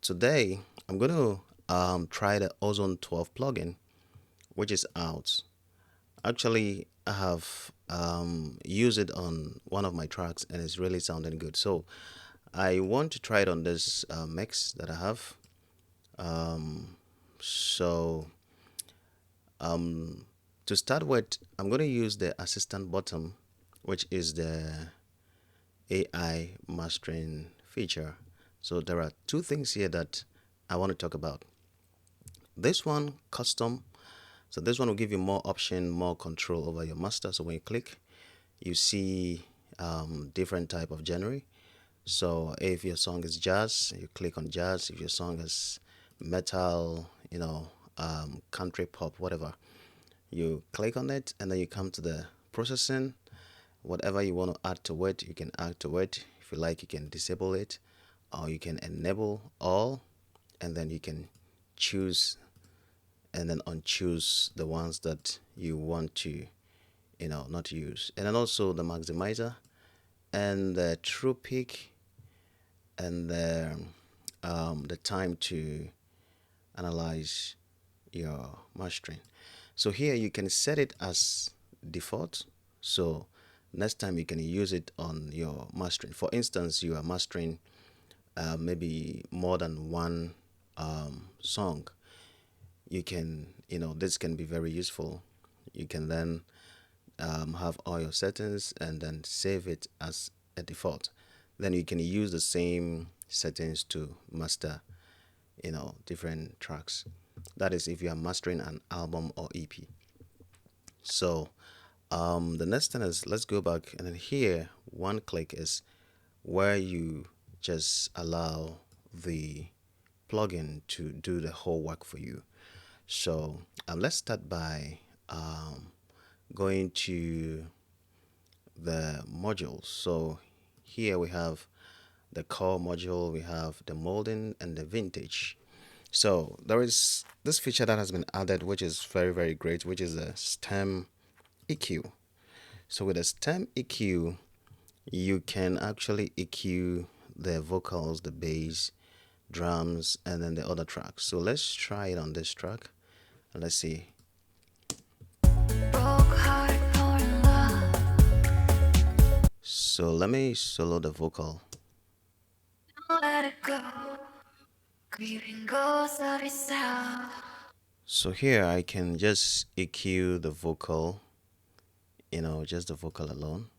today I'm going to try the Ozone 12 plugin, which is out. Actually, I have used it on one of my tracks and it's really sounding good. So I want to try it on this mix that I have. Um, so um, to start with, I'm going to use the assistant button, which is the AI mastering feature. So there are two things here that I want to talk about. This one, custom. So this one will give you more option, more control over your master. So when you click, you see different type of genre. So if your song is jazz, you click on jazz. If your song is metal, country pop, whatever, you click on it and then you come to the processing. Whatever you want to add to it, you can add to it. If you like, you can disable it or you can enable all, and then you can choose and then unchoose the ones that you want to not use. And then also the maximizer and the true peak and the time to analyze your mastering. So here you can set it as default. So next time you can use it on your mastering. For instance, you are mastering maybe more than one song. You can, this can be very useful. You can then have all your settings and then save it as a default. Then you can use the same settings to master, different tracks. That is if you are mastering an album or EP. So the next thing is let's go back and then here one click is where you just allow the plugin to do the whole work for you. So let's start by going to the modules. So here we have the core module, we have the molding and the vintage. So there is this feature that has been added, which is very, very great, which is a stem EQ. So with a stem EQ, you can actually EQ the vocals, the bass, drums, and then the other tracks. So let's try it on this track. And let's see. So let me solo the vocal. So here I can just EQ the vocal, just the vocal alone.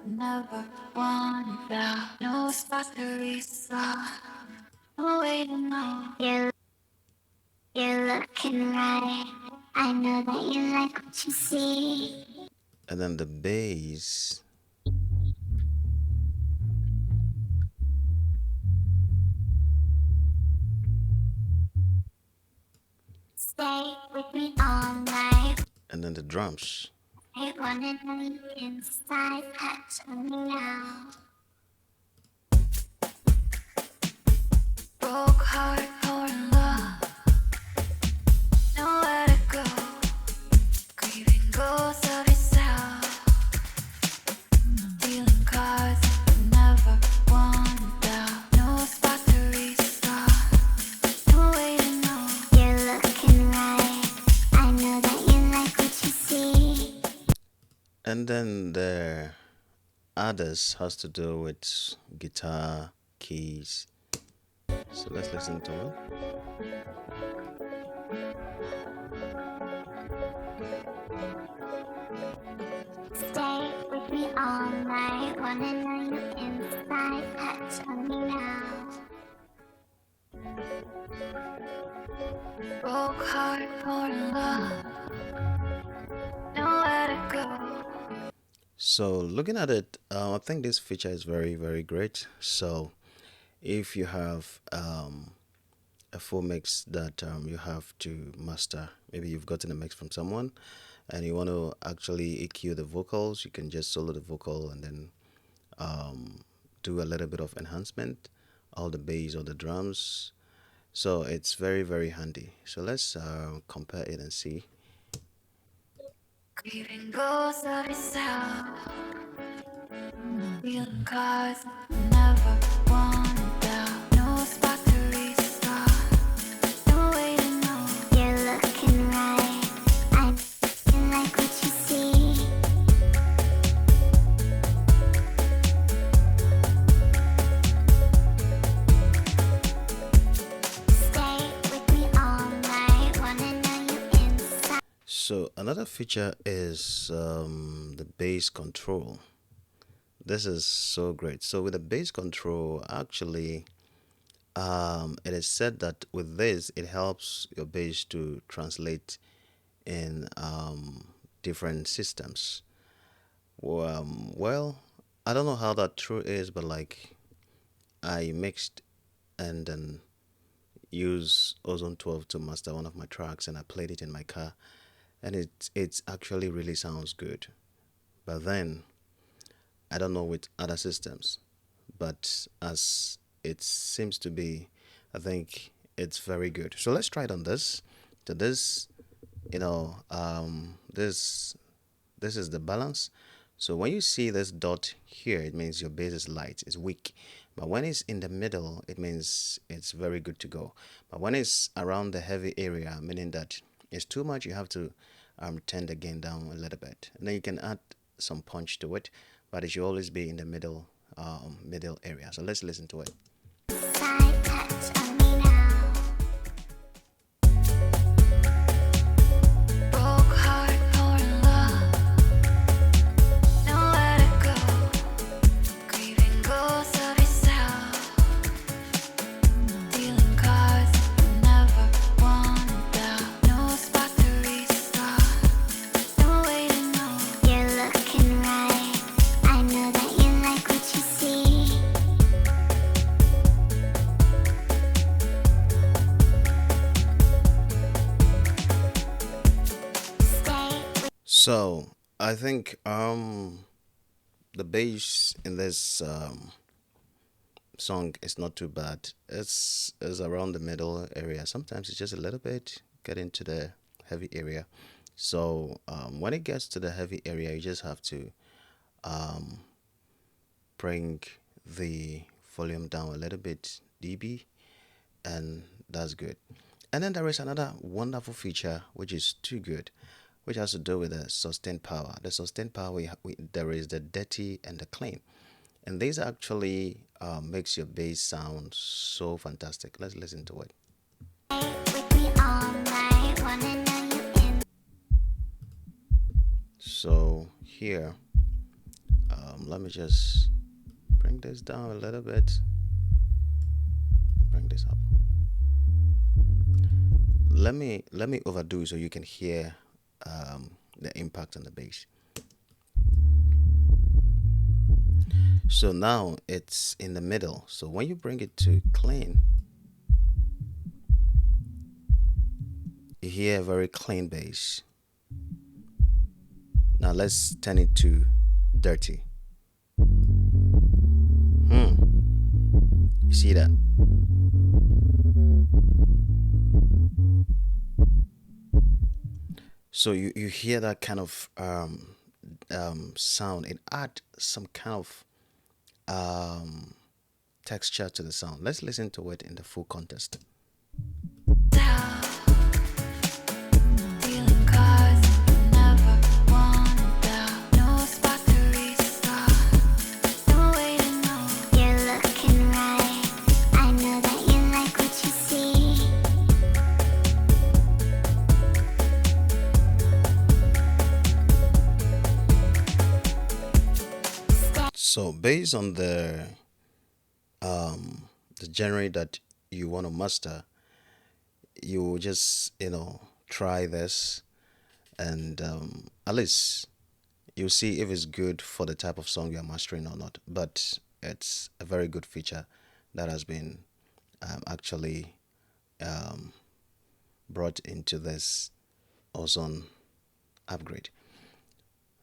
Never no spots to restart. No way to know. You're looking right. I know that you like what you see. And then the bass. Stay with me all night. And then the drums. I wanna know you inside, touch me now. Broke heart for love. Nowhere to go. Grieving ghosts of yourself. Dealing cards never won down. No spots to restart. No way to know. You're looking right. I know that you like what you see. And then the others has to do with guitar, keys. So let's listen to it. Stay with me all night. Wanna know you inside. Touch on me now. Broke heart for love. Nowhere to go. So looking at it, I think this feature is very, very great. So if you have a full mix that you have to master, maybe you've gotten a mix from someone and you want to actually EQ the vocals, you can just solo the vocal and then do a little bit of enhancement, all the bass or the drums. So it's very, very handy. So let's compare it and see. Grieving ghosts of yourself. Feeling cars never So another feature is the bass control. This is so great. So with the bass control, actually, it is said that with this, it helps your bass to translate in different systems. Well, I don't know how that true is, but like I mixed and then use Ozone 12 to master one of my tracks, and I played it in my car, and it's actually really sounds good. But then I don't know with other systems, but as it seems to be, I think it's very good. So let's try it on this. So this, this is the balance. So when you see this dot here, it means your bass is light, it's weak. But when it's in the middle, it means it's very good to go. But when it's around the heavy area, meaning that it's too much, you have to turn the gain down a little bit. And then you can add some punch to it, but it should always be in the middle area. So let's listen to it. Side touch on me now. Broke heart, pouring love. Nowhere to go. Grieving ghosts of yourself. Dealing cards you never wanted out. No spot to restart. No way to know. You're looking right. I know that you like what you see. Stay. So I think the bass in this song is not too bad. It's around the middle area. Sometimes it's just a little bit get into the heavy area. So when it gets to the heavy area, you just have to um, bring the volume down a little bit dB, and that's good. And then there is another wonderful feature which is too good, which has to do with the sustained power. The sustained power, there is the dirty and the clean, and these actually makes your bass sound so fantastic. Let's listen to it. With me all night, wanna know you in. So here, let me just bring this down a little bit. Bring this up. Let me overdo so you can hear the impact on the bass. So now it's in the middle. So when you bring it to clean, you hear a very clean bass. Now let's turn it to dirty. You see that? So you hear that kind of sound. It add some kind of texture to the sound. Let's listen to it in the full context. Dealing cards you never wanted out. No spot to restart. No way to know. You're looking right. I know that you like what you see. So based on the genre that you want to master, you just try this, and at least you'll see if it's good for the type of song you're mastering or not. But it's a very good feature that has been actually brought into this Ozone upgrade.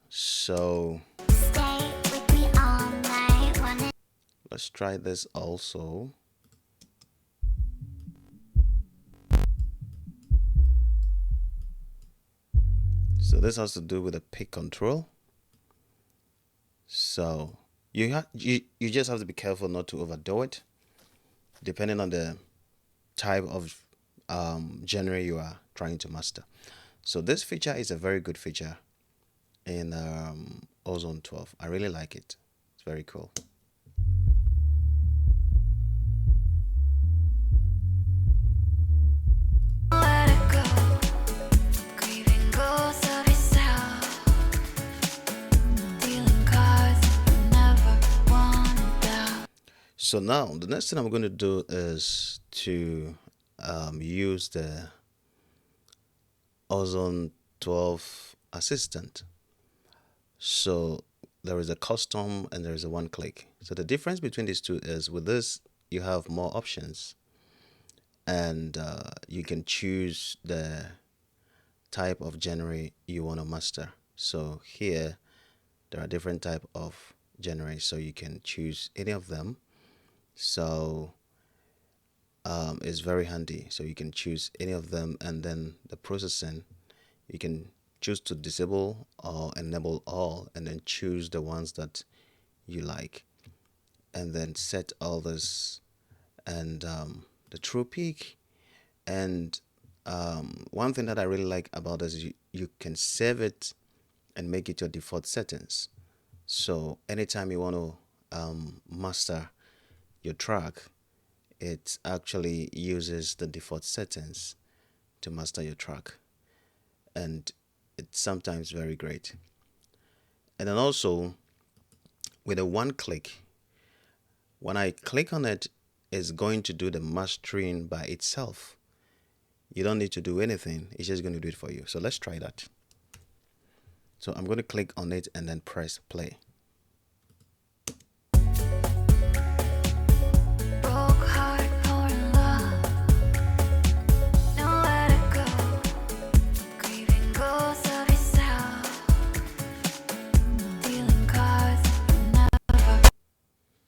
So Stay with me all night. Wanna let's try this also. So this has to do with the pick control. So you just have to be careful not to overdo it, depending on the type of genre you are trying to master. So this feature is a very good feature in Ozone 12. I really like it. It's very cool. nowhere to go. Grieving ghosts So now the next thing I'm going to do is to use the Ozone 12 assistant. So there is a custom and there is a one click. So the difference between these two is with this, you have more options and you can choose the type of genre you want to master. So here there are different type of genres, so you can choose any of them. So it's very handy. So you can choose any of them, and then the processing you can choose to disable or enable all, and then choose the ones that you like, and then set all this and the true peak. And one thing that I really like about this is you can save it and make it your default settings. So anytime you want to master your track, it actually uses the default settings to master your track, and it's sometimes very great. And then also with a one click, when I click on it, it's going to do the mastering by itself. You don't need to do anything, it's just going to do it for you. So let's try that. So I'm going to click on it and then press play. Broke heart, pouring love, nowhere to go. Grieving ghosts of yourself, dealing cards you never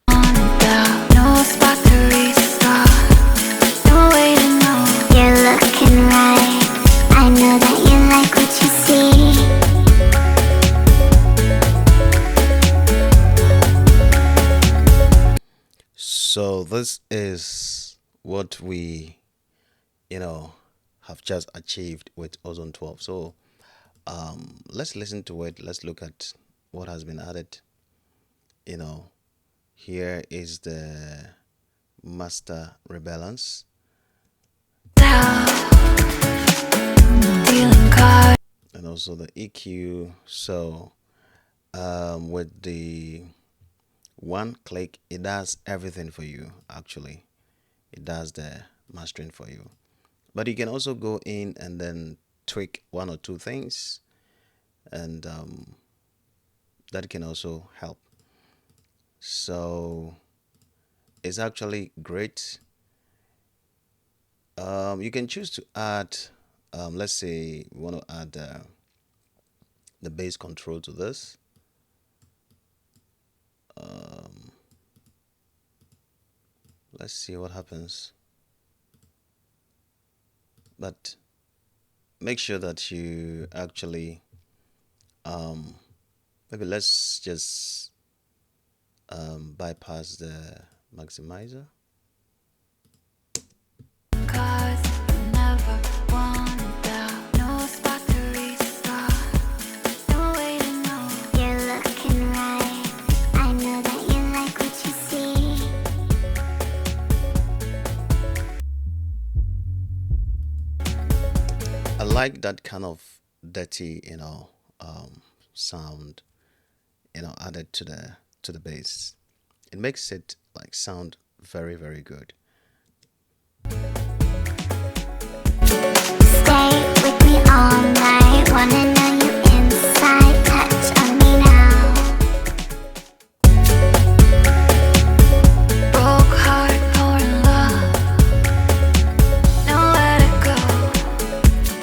wanted out. No spot to restart, no way to know. You're looking right. I know that you like what you see. So this is what we, have just achieved with Ozone 12. So let's listen to it. Let's look at what has been added. You know, here is the master rebalance, Dealing cards. and also the EQ. So with the one click, it does everything for you. Actually, it does the mastering for you. But you can also go in and then tweak one or two things, and that can also help. So it's actually great. You can choose to add, let's say, we want to add the bass control to this. Um, let's see what happens. But make sure that you actually, um, maybe let's just bypass the maximizer. Cause you never wanted out. No spot to restart, no way to know. You're looking right. I know that you like what you see. I like that kind of dirty, sound, added to the bass. It makes it like sound very, very good. Stay with me all night. Wanna know you inside. Touch on me now. Broke heart, pouring love, nowhere to go.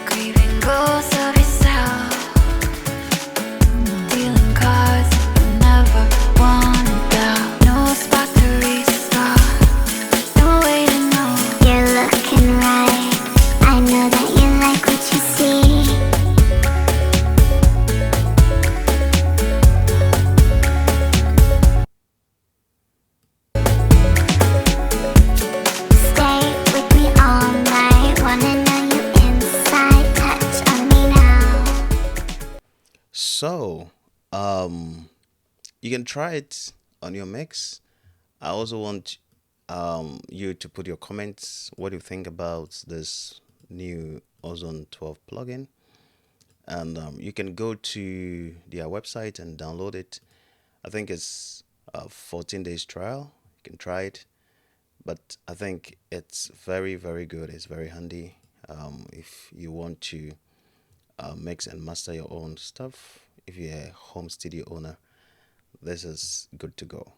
Grieving ghosts of yourself, dealing cards you never wanted out. No spot to restart, no way to know. You're looking right. I know that you like what you see. Stay with me all night. Wanna know you inside. Touch on me now. So, you can try it on your mix. I also want you to put your comments. What do you think about this new Ozone 12 plugin? And you can go to their website and download it. I think it's a 14 days trial. You can try it. But I think it's very, very good. It's very handy if you want to mix and master your own stuff. If you're a home studio owner, this is good to go.